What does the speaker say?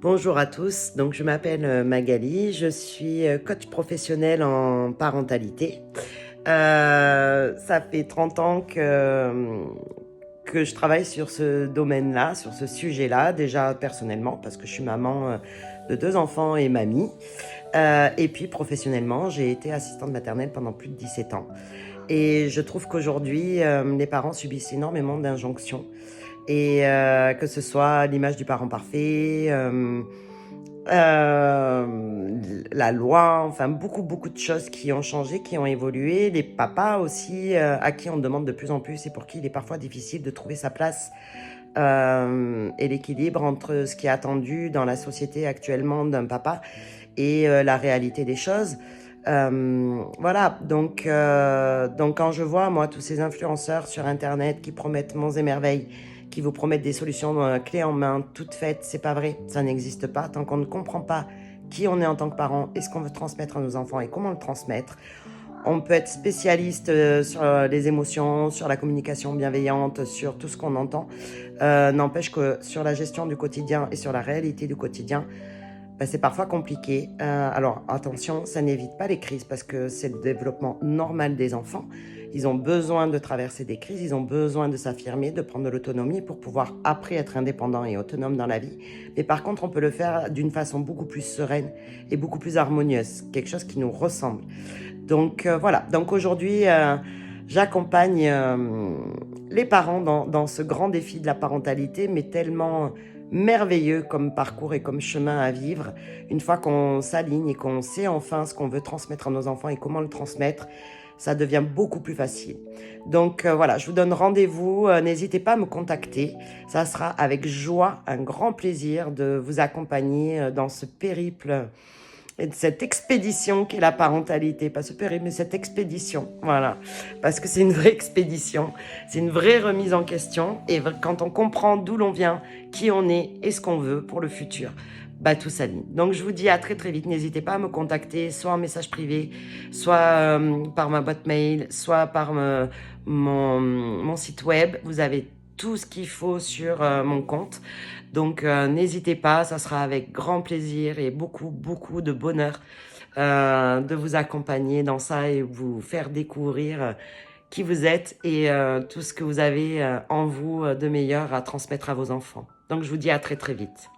Bonjour à tous, donc je m'appelle Magali, je suis coach professionnel en parentalité. Ça fait 30 ans que je travaille sur ce domaine-là, sur ce sujet-là, déjà personnellement, parce que je suis maman de 2 enfants et mamie. Et puis professionnellement, j'ai été assistante maternelle pendant plus de 17 ans. Et je trouve qu'aujourd'hui, les parents subissent énormément d'injonctions et que ce soit l'image du parent parfait, la loi, enfin beaucoup de choses qui ont changé, qui ont évolué. Les papas aussi, à qui on demande de plus en plus et pour qui il est parfois difficile de trouver sa place et l'équilibre entre ce qui est attendu dans la société actuellement d'un papa et la réalité des choses. Voilà, donc quand je vois moi tous ces influenceurs sur internet qui promettent monts et merveilles, qui vous promettent des solutions clés en main, toutes faites, c'est pas vrai, ça n'existe pas tant qu'on ne comprend pas qui on est en tant que parent et ce qu'on veut transmettre à nos enfants et comment le transmettre. On peut être spécialiste sur les émotions, sur la communication bienveillante, sur tout ce qu'on entend. N'empêche que sur la gestion du quotidien et sur la réalité du quotidien, ben, c'est parfois compliqué. Alors attention, ça n'évite pas les crises parce que c'est le développement normal des enfants. Ils ont besoin de traverser des crises, ils ont besoin de s'affirmer, de prendre de l'autonomie pour pouvoir après être indépendants et autonomes dans la vie. Mais par contre, on peut le faire d'une façon beaucoup plus sereine et beaucoup plus harmonieuse, quelque chose qui nous ressemble. Donc voilà, donc aujourd'hui, j'accompagne les parents dans ce grand défi de la parentalité, mais tellement merveilleux comme parcours et comme chemin à vivre. Une fois qu'on s'aligne et qu'on sait enfin ce qu'on veut transmettre à nos enfants et comment le transmettre, ça devient beaucoup plus facile. Donc voilà, je vous donne rendez-vous. N'hésitez pas à me contacter. Ça sera avec joie, un grand plaisir de vous accompagner dans ce périple et de cette expédition qu'est la parentalité, pas ce périple, mais cette expédition, voilà, parce que c'est une vraie expédition, c'est une vraie remise en question, et quand on comprend d'où l'on vient, qui on est et ce qu'on veut pour le futur, bah tout s'aligne. Donc je vous dis à très très vite, n'hésitez pas à me contacter, soit en message privé, soit par ma boîte mail, soit par mon site web, vous avez tout ce qu'il faut sur mon compte. Donc n'hésitez pas, ça sera avec grand plaisir et beaucoup de bonheur de vous accompagner dans ça et vous faire découvrir qui vous êtes et tout ce que vous avez en vous de meilleur à transmettre à vos enfants. Donc je vous dis à très très vite.